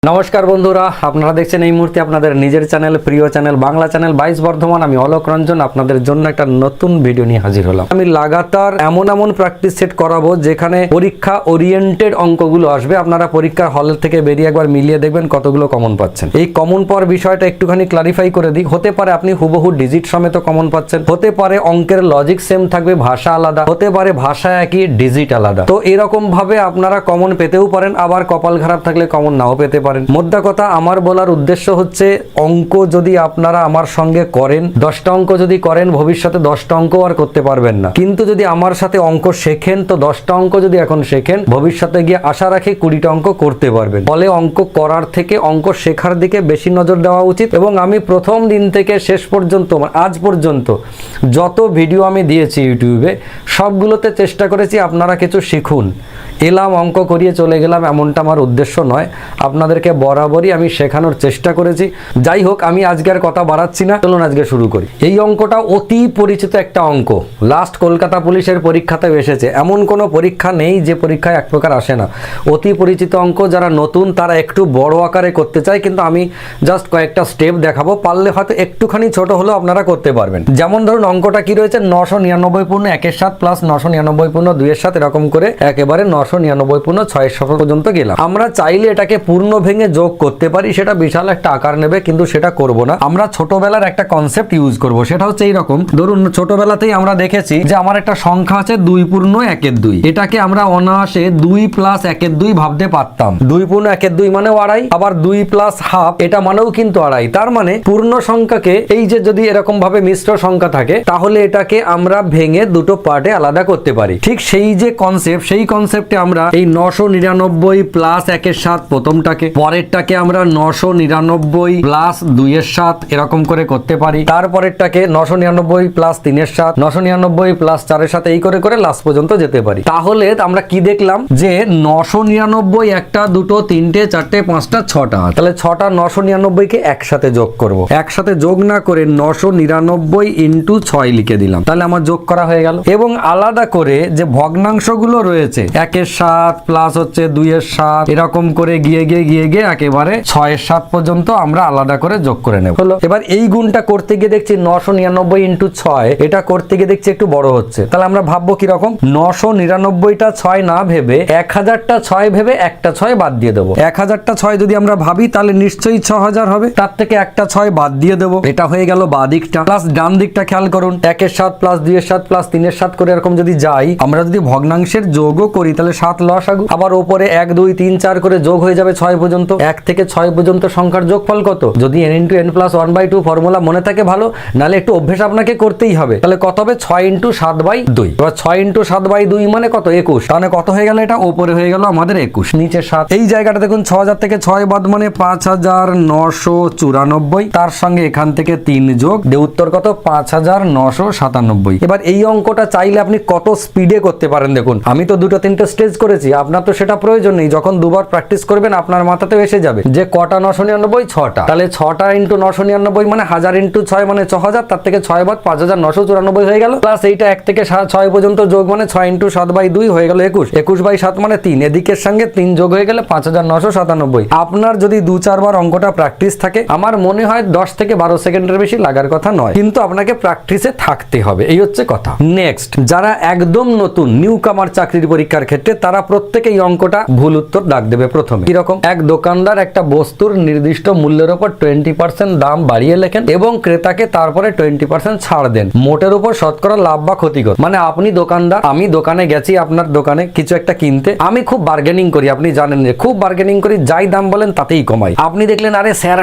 নমস্কার বন্ধুরা, আপনারা দেখছেন এই মুহূর্তে আপনাদের নিজের চ্যানেল, প্রিয় চ্যানেল, বাংলা চ্যানেল 22 বর্ধমান। আমি অলোক রঞ্জন আপনাদের জন্য একটা নতুন ভিডিও নিয়ে হাজির হলাম। আমি লাগাতার এমন প্র্যাকটিস সেট করাবো যেখানে পরীক্ষা ওরিয়েন্টেড অঙ্কগুলো আসবে। আপনারা পরীক্ষার হলের থেকে বেরিয়ে একবার মিলিয়ে দেখবেন কতগুলো কমন পাচ্ছেন। এই কমন পাওয়ার বিষয়টা একটুখানি ক্লারিফাই করে দিই। হতে পারে আপনি হুবহু ডিজিট সমেত কমন পাচ্ছেন, হতে পারে অঙ্কের লজিক সেম থাকবে, ভাষা আলাদা, হতে পারে ভাষা একই, ডিজিট আলাদা। তো এরকম ভাবে আপনারা কমন পেতেও পারেন, আবার কপাল খারাপ থাকলে কমন নাও পেতে পারেন। মোদ্দা কথা, আমার বলার উদ্দেশ্য হচ্ছে অঙ্ক যদি আপনারা আমার সঙ্গে করেন, 10টা অঙ্ক যদি করেন, ভবিষ্যতে 10টা অঙ্ক আর করতে পারবেন না। কিন্তু যদি আমার সাথে অঙ্ক শেখেন, তো 10টা অঙ্ক যদি এখন শেখেন, ভবিষ্যতে গিয়ে আশা রাখি 20টা অঙ্ক করতে পারবেন। ফলে অঙ্ক করার থেকে অঙ্ক শেখার দিকে বেশি নজর দেওয়া উচিত। এবং আমি প্রথম দিন থেকে শেষ পর্যন্ত, আজ পর্যন্ত যত ভিডিও আমি দিয়েছি ইউটিউবে, সবগুলোতে চেষ্টা করেছি আপনারা কিছু শিখুন। এলাম অঙ্ক করিয়ে চলে গেলাম, এমনটা আমার উদ্দেশ্য নয়। আপনাদেরকে বরাবরই আমি শেখানোর চেষ্টা করেছি। যাই হোক, আমি আজকের কথা বাড়াচ্ছি না, চলুন আজকে শুরু করি। এই অঙ্কটা অতি পরিচিত একটা অঙ্ক, লাস্ট কলকাতা পুলিশের পরীক্ষাতেও এসেছে। এমন কোনো পরীক্ষা নেই যে পরীক্ষায় এক প্রকার আসে না। অতি পরিচিত অঙ্ক, যারা নতুন তারা একটু বড় আকারে করতে চায়, কিন্তু আমি জাস্ট কয়েকটা স্টেপ দেখাবো, পারলে হয়তো একটুখানি ছোট হলেও আপনারা করতে পারবেন। যেমন ধরুন অঙ্কটা কি রয়েছে, 999 পূর্ণ 1-এর 7 প্লাস 999 পূর্ণ 2-এর 7, এরকম করে একেবারে 999 পূর্ণ 6-এর 7 পর্যন্ত গেলাম। আমরা চাইলে এটাকে পূর্ণ ভেঙে যোগ করতে পারি, সেটা বিশাল একটা আকার নেবে, কিন্তু সেটা করব না। আমরা ছোটবেলার একটা কনসেপ্ট ইউজ করব, সেটা হচ্ছে এইরকম। ধরুন ছোটবেলাতেই আমরা দেখেছি যে আমার একটা সংখ্যা আছে 2 পূর্ণ 1-এর 2, এটাকে আমরা অনায়াসে 2 প্লাস 1-এর 2 ভাবতে পারতাম। 2 পূর্ণ 1-এর 2 মানেও আড়াই, আবার 2 প্লাস হাফ এটা মানেও কিন্তু আড়াই। তার মানে পূর্ণ সংখ্যাকে, এই যে যদি এরকম ভাবে মিশ্র সংখ্যা থাকে, তাহলে এটাকে আমরা ভেঙে দুটো পার্টে আলাদা করতে পারি। ঠিক সেই যে কনসেপ্ট, সেই কনসেপ্টে আমরা এই 999 প্লাস 1-এর 7 প্রথমটাকে, পরেরটাকে আমরা 999 প্লাস 2-এর 7 এরকম করে করতে পারি। তারপরেরটাকে 999 প্লাস 3-এর 7, 999 প্লাস 4-এর 7, এই করে করে লাস্ট পর্যন্ত যেতে পারি। তাহলে আমরা কি দেখলাম যে 999 একটা, দুটো, তিনটে, চারটে, পাঁচটা, 6টা। তাহলে 6টা 999-কে একসাথে যোগ করব। একসাথে যোগ না করে 999 ইন্টু 6 লিখে দিলাম, তাহলে আমার যোগ করা হয়ে গেল। এবং আলাদা করে যে ভগ্নাংশগুলো রয়েছে, 1-এর 7 প্লাস হচ্ছে 2-এর 7, এরকম করে গিয়ে গিয়ে একেবারে 6-এর 7 পর্যন্ত আমরা আলাদা করে যোগ করে নেব। হলো। এবার এই গুণটা করতে গিয়ে দেখছি 999 ইন্টু 6, এটা করতে গিয়ে দেখছি একটু বড় হচ্ছে। তাহলে আমরা ভাববো কিরকম, 999টা 6 না ভেবে 1000টা 6 ভেবে একটা 6 বাদ দিয়ে দেবো। 1000টা 6 যদি আমরা ভাবি, তাহলে নিশ্চয়ই 6000 হবে। তার থেকে একটা 6 বাদ দিয়ে দেবো। এটা হয়ে গেল বাঁ দিকটা। প্লাস ডান দিকটা খেয়াল করুন, 1-এর 7 প্লাস 2-এর 7 প্লাস 3-এর 7 করে এরকম যদি যাই, আমরা যদি ভগ্নাংশের যোগও করি, তাহলে 7 লসাগু, আবার ওপরে 1 2 3 4 করে যোগ হয়ে যাবে 6 পর্যন্ত। 1 থেকে 6 পর্যন্ত সংখ্যার যোগফল কত? যদি n × n + 1/2 ফর্মুলা মনে থাকে ভালো, নালে একটু অভ্যেস আপনাকে করতেই হবে। তাহলে কত হবে? 6 × 7/2। এবার 6 × 7/2 মানে কত? 21। তাহলে কত হয়ে গেল? এটা ওপরে হয়ে গেল আমাদের 21, নিচে 7। এই জায়গাটা দেখুন, 6000 থেকে 6 বাদ মানে 5994। তার সঙ্গে এখান থেকে 3 যোগ দিয়ে উত্তর কত? 5997। এবার এই অঙ্কটা চাইলে আপনি কত স্পিডে করতে পারেন দেখুন। আমি তো 2-3টে স্টেজ করেছি, আপনার তো সেটা প্রয়োজন নেই। যখন দুবার প্র্যাকটিস করবেন, আপনার মাথাতেও এসে যাবে যে কটা 999, 6টা। তাহলে 6টা ইন্টু 999 মানে 1000 ইন্টু 6 মানে 6000, তার থেকে 6 বাদ 5994 হয়ে গেল। প্লাস এইটা 1 থেকে 6 পর্যন্ত যোগ মানে 6 × 7/2 হয়ে গেল 21। 21/7 মানে 3, এদিকের সঙ্গে 3 যোগ হয়ে গেলে 5997। আপনার যদি 2-4 বার অঙ্কটা প্র্যাকটিস থাকে, আমার মনে হয় 10 থেকে 12 সেকেন্ডের বেশি লাগার কথা নয়, কিন্তু আপনাকে প্র্যাকটিসে থাকতে হবে, এই হচ্ছে কথা। নেক্সট, যারা একদম নতুন নিউ কামার চাকরির পরীক্ষার ক্ষেত্রে, তারা প্রত্যেকে এই অঙ্কটা ভুল উত্তর দাগ দেবে প্রথমে। কিরকম? এক দোকানদার একটা বস্তুর নির্দিষ্ট মূল্যের উপর 20% দাম বাড়িয়ে লেখেন এবং ক্রেতাকে তারপরে 20% ছাড় দেন। মোটের উপর শতকরা লাভ বা ক্ষতিকর। মানে আপনি দোকানদার, আমি দোকানে গেছি আপনার দোকানে কিছু একটা কিনতে, আমি খুব বার্গেনিং করি, আপনি জানেন যে খুব বার্গেনিং করি, যাই দাম বলেন তাতেই কমাই। আপনি দেখলেন আরে স্যার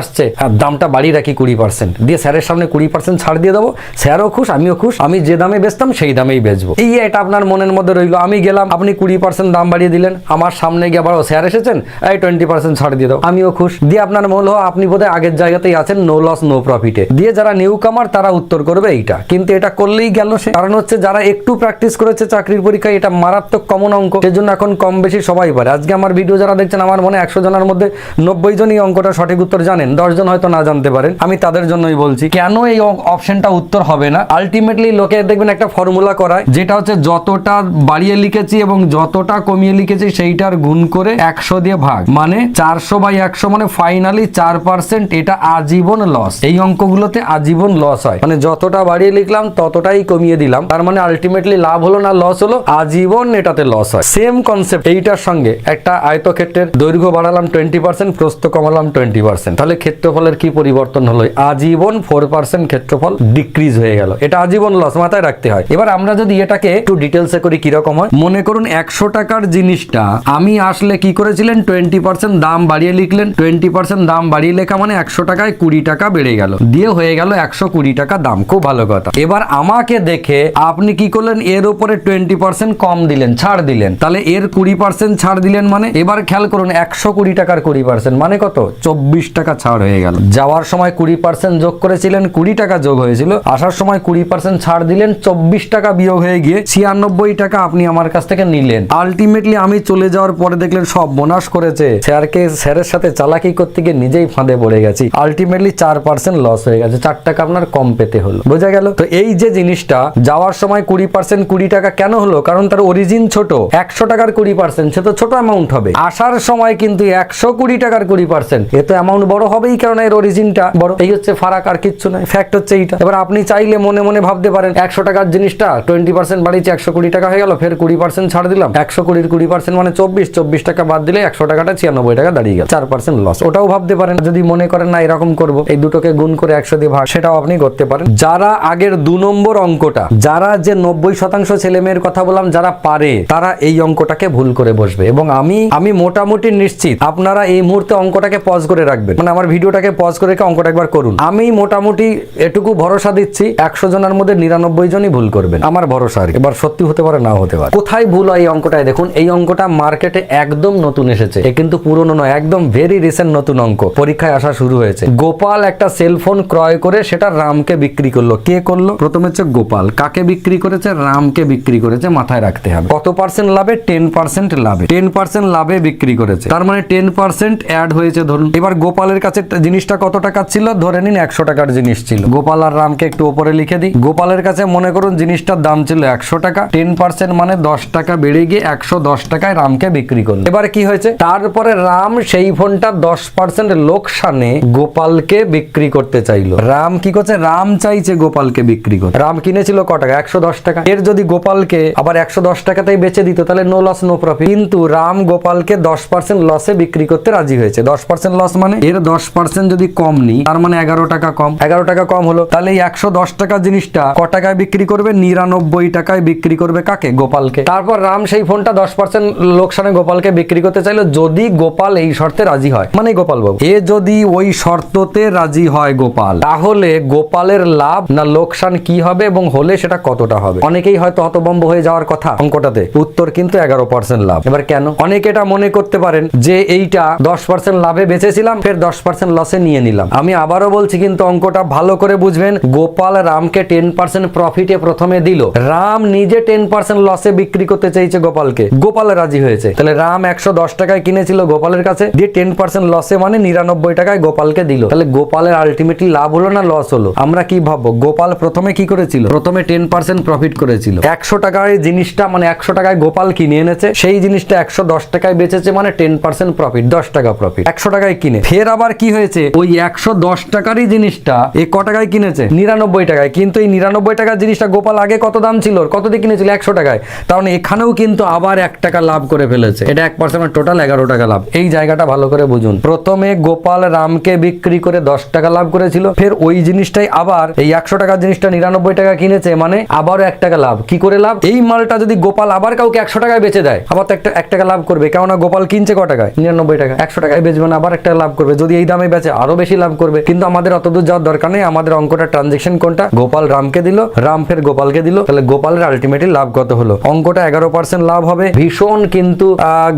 আসছে, দামটা বাড়িয়ে রাখি 20%, দিয়ে স্যারের সামনে 20% ছাড় দিয়ে দেবো। স্যারও খুশ, আমিও খুশ, আমি যে দামে বেচতাম সেই দামেই বেচবো। এটা আপনার মনের মধ্যে রইলো। আমি গেলাম, আপনি 20% দাম বাড়িয়ে দিলেন, আমার সামনে গিয়ে আবার স্যার এসেছেন, এই 20% ছাড় দিয়ে দাও, আমিও খুশ। দিয়ে আপনার মনে হলো আপনি বোধহয় আগের জায়গাতেই আছেন, নো লস নো প্রফিটে। দিয়ে যারা নিউ কামার তারা উত্তর করবে এইটা, কিন্তু এটা করলেই গেল সে। কারণ হচ্ছে যারা একটু প্র্যাকটিস করেছে চাকরির পরীক্ষায়, এটা মারাত্মক কমন অঙ্ক, সেজন্য এখন কম বেশি সবাই পারে। আজকে আমার ভিডিও যারা দেখছেন, আমার মনে 100 জনের মধ্যে 90 জনই অঙ্কটা সঠিক উত্তর জানেন, 10 জন হয়তো না জানতে পারেন। আমি তাদের জন্যই বলছি, কেন এই অপশনটা উত্তর হবে না। আলটিমেটলি লোকে দেখবেন একটা ফর্মুলা করায়, যেটা হচ্ছে যতটা বাড়িয়ে লিখেছি এবং এবং যতটা কমিয়ে লিখেছি সেইটার গুণ করে 100 দিয়ে ভাগ, মানে 400/100, মানে ফাইনালি 4%। এটা আজীবন লস। এই অঙ্কগুলোতে আজীবন লস হয়, মানে যতটা বাড়িয়ে লিখলাম ততটাই কমিয়ে দিলাম, তার মানে আলটিমেটলি লাভ হলো না লস হলো, আজীবন এটাতে লস হয়। সেম কনসেপ্ট এইটার সঙ্গে একটা আয়তক্ষেত্রের দৈর্ঘ্য বাড়ালাম 20%, প্রস্থ কমালাম 20%, তাহলে ক্ষেত্রফলের কি পরিবর্তন হলো? আজীবন 4% ক্ষেত্রফল ডিক্রিজ হয়ে গেল। এটা আজীবন লস, মাথায় রাখতে হয়। এবার আমরা যদি এটাকে একটু ডিটেলসে করি কিরকম হয়, মনে করুন 100 টাকার জিনিসটা আমি আসলে কি করেছিলেন, 20% দাম বাড়িয়ে লিখলেন। 20% দাম বাড়িয়ে লেখা মানে 100 টাকায় 20 টাকা বেড়ে গেল, দিয়ে হয়ে গেল 120 টাকা দাম। খুব ভালো কথা। এবার আমাকে দেখে আপনি কি করলেন, এর উপরে 20% কম দিলেন, ছাড় দিলেন, তাহলে এর 20% ছাড় দিলেন, মানে এবার খেয়াল করুন 120 টাকার 20% মানে কত? 24 টাকা ছাড় হয়ে গেল। যাওয়ার সময় 20% যোগ করেছিলেন, 20 টাকা যোগ হয়েছিল, আসার সময় 20% ছাড় দিলেন, 24 টাকা বিয়োগ হয়ে গিয়ে 96 টাকা আপনি আমার কাছ থেকে নিলেন। আলটিমেটলি আমি চলে যাওয়ার পরে দেখলেন সব বোনাস করেছে, স্যারের সাথে চালাকি করতে গিয়ে নিজেই ফাঁদে পড়ে গেছি। আলটিমেটলি 4% লস হয়ে গেছে, 4 টাকা আপনার কম পেতে হলো। বোঝা গেল? তো এই যে জিনিসটা যাওয়ার সময় 20% 20 টাকা কেন হলো? কারণ তার অরিজিন ছোট। 100 টাকার 20% সে তো ছোট অ্যামাউন্ট হবে। আসার সময় কিন্তু 120 টাকার 20%, এ তো অ্যামাউন্ট বড় হবেই, কারণ এর অরিজিনটা বড়। এই হচ্ছে ফারাক, আর কিচ্ছু নয়। ফ্যাক্ট হচ্ছে এইটা। এবার আপনি চাইলে মনে মনে ভাবতে পারেন 100 টাকার জিনিসটা 20% বাড়িয়েছে, 120 টাকা হয়ে গেল, ফের 20% ছাড় দিলাম, 120 20% মানে 24 টাকা বাদ দিলে 100 টাকাটা 96 টাকা দাঁড়িয়ে গেল, 4% লস। ওটাও ভাবতে পারেন। যদি মনে করেন না এরকম করব, এই দুটোকে গুণ করে 100 দিয়ে ভাগ, সেটাও আপনি করতে পারেন। যারা আগের 2 নম্বর অঙ্কটা, যারা যে 90% ছেলে মেয়ের কথা বললাম যারা পারে, তারা এই অঙ্কটাকে ভুল করে বসবে। এবং আমি মোটামুটি নিশ্চিত আপনারা এই মুহূর্তে অঙ্কটাকে পজ করে রাখবেন, মানে আমার ভিডিওটাকে পজ করে রেখে অঙ্কটা একবার করুন। আমি মোটামুটি এটুকু ভরসা দিচ্ছি 100 জনের মধ্যে 99 জনই ভুল করবেন, আমার ভরসা। আর এবার সত্যি হতে পারে, নাও হতে পারে। কোথায় ভুল হয় এই অঙ্কটায় দেখুন। এই অঙ্কটা মার্কেটে একদম নতুন এসেছে, এ কিন্তু পুরনো নয়, একদম ভেরি রিসেন্ট নতুন অঙ্ক, পরীক্ষায় আসা শুরু হয়েছে। গোপাল একটা সেলফোন ক্রয় করে সেটা রামকে বিক্রি করলো। কে করলো? প্রথমে হচ্ছে গোপাল। কাকে বিক্রি করেছে? রামকে বিক্রি করেছে। মাথায় রাখতে হবে কত পার্সেন্ট লাভে? 10% লাভে। 10% লাভে বিক্রি করেছে, তার মানে 10% অ্যাড হয়েছে ধরুন। এবার গোপালের কাছে জিনিসটা কত টাকা ছিল? ধরে নিন 100 টাকার জিনিস ছিল। গোপাল আর রামকে একটু উপরে লিখে দিই। গোপালের কাছে মনে করুন জিনিসটার দাম ছিল 100 টাকা, 10% মানে 10 টাকা বেড়ে গিয়ে 110 টাকায় রামকে বিক্রি করলো। এবার কি হয়েছে? তারপরে রাম সেই ফোনটা 10% লোকসানে গোপালকে বিক্রি করতে চাইলো। রাম কি করছে? রাম চাইছে গোপালকে বিক্রি করতে। রাম কিনেছিল ক টাকা? 110 টাকা। এর যদি গোপালকে আবার 110 টাকাতেই বেচে দিত, তাহলে নো লস নো প্রফিট। কিন্তু রাম গোপালকে 10% লসে বিক্রি করতে রাজি হয়েছে। 10% লস মানে এর 10% যদি কম নি, তার মানে 11 টাকা কম। 11 টাকা কম হলো, তাহলে এই 110 টাকার জিনিসটা ক টাকায় বিক্রি করবে? 99 টাকায় বিক্রি করবে। কাকে? গোপালকে। তারপর রাম সেই ফোনটা 10% লোকসানে গোপালকে বিক্রি করতে চাইলো, যদি গোপাল এই শর্তে রাজি হয়, মানে গোপাল বাবু এ যদি ওই শর্ততে রাজি হয় গোপাল, তাহলে গোপালের লাভ না লোকসান কি হবে এবং হলে সেটা কতটা হবে? অনেকেই হয়তো হতভম্ব হয়ে যাওয়ার কথা অঙ্কটাতে, উত্তর কিন্তু 11% লাভ। এবার কেন? অনেকে এটা মনে করতে পারেন যে এইটা 10% লাভে বেচেছিলাম, ফের 10% লসে নিয়ে নিলাম। আমি আবারও বলছি, কিন্তু অঙ্কটা ভালো করে বুঝবেন। গোপাল রামকে 10% প্রফিটে প্রথমে দিল, রাম নিজে 10% লসে বিক্রি করতে চাইছে গোপালকে, গোপাল রাজি হয়েছে। তাহলে রাম 110 টাকায় কিনেছিল গোপালের কাছে, দিয়ে 10% লসে মানে 99 টাকায় গোপালকে দিল। তাহলে গোপালের আলটিমেটলি লাভ হলো না লস হলো? আমরা কি ভাববো? গোপাল প্রথমে কি করেছিল? প্রথমে 10% প্রফিট করেছিল। 100 টাকায় জিনিসটা, মানে 100 টাকায় গোপাল কিনে এনেছে, সেই জিনিসটা 110 টাকায় বেচেছে, মানে 10% প্রফিট, 10 টাকা প্রফিট। 100 টাকায় কিনে ফের আবার কি হয়েছে? ওই 110 টাকারই জিনিসটা এ ক টাকায় কিনেছে? 99 টাকায়। কিন্তু এই 99 টাকার জিনিসটা গোপাল আগে কত দাম ছিল, কত দিয়ে কিনেছিল? 100 টাকায়। তাহলে এখানেও কিন্তু আবার 1 টাকা লাভ করে ফেলেছে। এটা 1% টোটাল 11 টাকা লাভ। এই জায়গাটা ভালো করে বুঝুন। প্রথমে গোপাল রামকে বিক্রি করে 10 টাকা লাভ করেছিল, ফের ওই জিনিসটাই আবার এই 100 টাকার জিনিসটা 99 টাকা কিনেছে, মানে আবারও 1 টাকা লাভ। কি করে লাভ? এই মালটা যদি গোপাল আবার কাউকে 100 টাকায় বেচে দেয়, আবার তো 1 টাকা লাভ করবে, কেননা গোপাল কিনছে ক টাকায়? 99 টাকা। 100 টাকায় বেচবে না, আবার 1 টাকা লাভ করবে। যদি এই দামে বেচে আরো বেশি লাভ করবে। কিন্তু আমাদের অত দূর যাওয়ার দরকার নেই। আমাদের অঙ্কটা ট্রানজেকশন কোনটা? গোপাল রামকে দিল, রাম ফের গোপালকে দিল, তাহলে গোপালের আলটিমেটলি লাভ কত হলো? অঙ্কটা 11% লাভ হবে। ভীষণ কিন্তু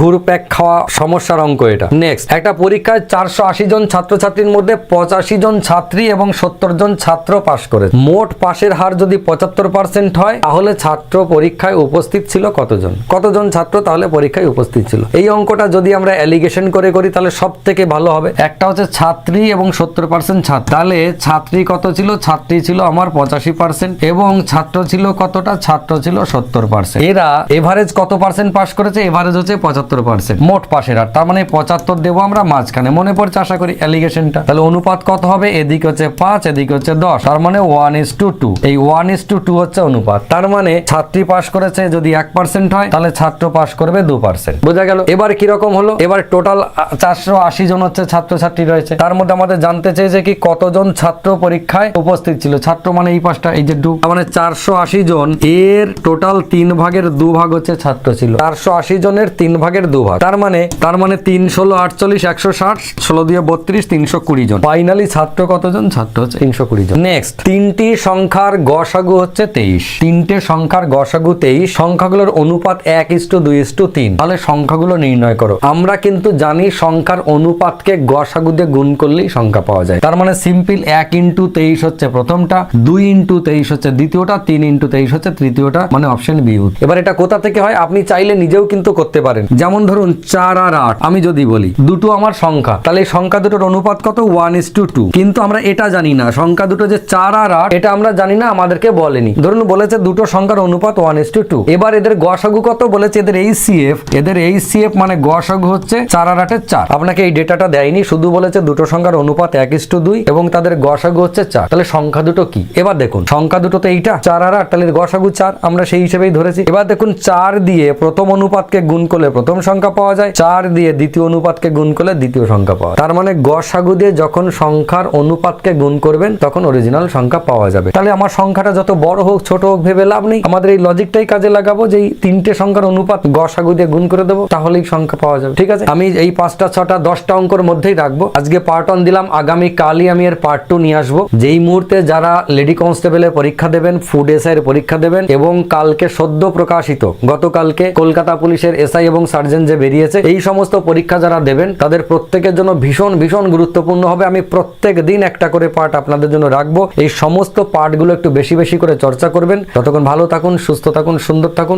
ঘুরপ্যাক খাওয়া সমস্যার অঙ্ক এটা। নেক্সট, একটা পরীক্ষায় 480 জন ছাত্রছাত্রীর মধ্যে 85 জন ছাত্রী এবং 70 জন ছাত্র পাশ করেছে। মোট পাশের হার যদি 75% হয়, তাহলে ছাত্র পরীক্ষায় উপস্থিত ছিল কতজন? কতজন ছাত্র তাহলে পরীক্ষায় উপস্থিত ছিল? এই অঙ্কটা যদি আমরা অ্যালিগেশন করে করি, তাহলে সব থেকে ভালো হবে। একটা হচ্ছে ছাত্রী এবং 70% ছাত্র, তাহলে ছাত্রী কত ছিল? ছাত্রী ছিল আমার 85% এবং ছাত্র ছিল কতটা? ছাত্র ছিল 70%। এরা এভারেজ কত পার্সেন্ট পাস করেছে? এভারেজ হচ্ছে 75%। মোট পাশের হার, তার মানে 75 দেবো আমরা মাঝখানে। মনে পড়ছে আশা করি অ্যালিগেশনটা। তাহলে অনুপাত কত হবে? এদিকে হচ্ছে 5, এদিকে হচ্ছে 10, তার মানে 1:2। এই 1:2 হচ্ছে অনুপাত। তার মানে ছাত্রী পাস করেছে যদি 1% হয়, তাহলে ছাত্র পাস করবে 2%। বোঝা গেল? এবার কিরকম হলো? এবার টোটাল 480 জন হচ্ছে ছাত্রছাত্রী রয়েছে। তার মধ্যে আমাদের জানতে চেয়েছে কি কতজন ছাত্র পরীক্ষায় উপস্থিত ছিল। ছাত্র মানে এই পাশটা, এই যে 2, মানে 480 জন। এর টোটাল 3 ভাগের 2 ভাগ হচ্ছে ছাত্র ছিল। 480 জনের 3 ভাগের 2 ভাগ, তার মানে 3 ষোলো 48, 160, 16 দিয়ে 32, 320 জন। ফাইনালি ছাত্র কতজন? ছাত্র হচ্ছে 320 জন। নেক্সট, তিনটি সংখ্যার গসাগু হচ্ছে 23। তিনটে সংখ্যার গসাগু 23। সংখ্যাগুলোর অনুপাত 1:2:3। তাহলে সংখ্যাগুলো নির্ণয় করো। আমরা কিন্তু জানি সংখ্যার অনুপাতকে গসাগু দিয়ে গুণ করলেই সংখ্যা পাওয়া যায়। তার মানে সিম্পল 1:23 হচ্ছে প্রথমটা, 2:23 হচ্ছে দ্বিতীয়টা, 3:23 হচ্ছে তৃতীয়টা, মানে অপশন বি। এবার এটা কোথা থেকে হয়? আপনি চাইলে নিজেও কিন্তু করতে পারেন। যেমন ধরুন 4 আর 8, আমি যদি বলি দুটো আমার সংখ্যা, তাহলে এই সংখ্যা দুটোর অনুপাত কত? 1:2। কিন্তু আমরা এটা জানি না, সংখ্যা দুটো যে 4 আর 8, এটা আমরা জানি না, আমাদেরকে বলেনি। ধরুন বলেছে দুটো সংখ্যার অনুপাত 1:2। এবার এদের গসাগু কত বলেছে? এদের এইচসিএফ মানে গসাগু হচ্ছে 4 আর 8 এর 4। আপনাকে এই ডেটাটা দেয়নি, শুধু বলেছে দুটো সংখ্যার অনুপাত 1:2 এবং তাদের গসাগু হচ্ছে 4। তাহলে সংখ্যা দুটো কি? এবার দেখুন সংখ্যা দুটো তো এইটা 4 আর 8, তাহলে গসাগু 4, আমরা সেই হিসেবেই ধরেছি। এবার দেখুন 4 দিয়ে প্রথম অনুপাতকে গুণ করলে প্রথম সংখ্যা পাওয়া যায়, 4 দিয়ে দ্বিতীয় অনুপাতকে গুণ করলে দ্বিতীয় সংখ্যা পাওয়া যায়। তার মানে গসাগু দিয়ে যখন সংখ্যার অনুপাতকে গুণ করবেন তখন অরিজিনাল সংখ্যা পাওয়া যাবে। তাহলে আমার সংখ্যাটা যত বড় হোক ছোট হোক ভেবে লাভ নেই, আমাদের এই লজিকটাই কাজে লাগাবো যে এই তিনটে সংখ্যার অনুপাত গসাগু দিয়ে গুণ করে দেবো, তাহলেই সংখ্যা পাওয়া যাবে। ঠিক আছে, আমি এই 5টা 6টা 10টা অঙ্কের মধ্যেই রাখবো। আজকে পার্ট 1 দিলাম, আগামী কালই আমি এর পার্ট 2 নিয়ে আসবো। যেই মুহূর্তে যারা লেডি কনস্টেবলের পরীক্ষা দেবেন, ফুড এসআই এর পরীক্ষা দেবেন, এবং কালকে সদ্য প্রকাশিত গতকালকে কলকাতা পুলিশের এসআই এবং সার্জেন্ট যে বেরিয়েছে, এই সমস্ত পরীক্ষা যারা দেবেন তাদের প্রত্যেকের জন্য ভীষণ ভীষণ গুরুত্বপূর্ণ হবে। আমি প্রত্যেক দিন একটা করে পার্ট আপনাদের জন্য রাখবো। এই সমস্ত পার্টগুলো একটু বেশি বেশি করে চর্চা করবেন। ততক্ষণ ভালো থাকুন, সুস্থ থাকুন, সুন্দর থাকুন।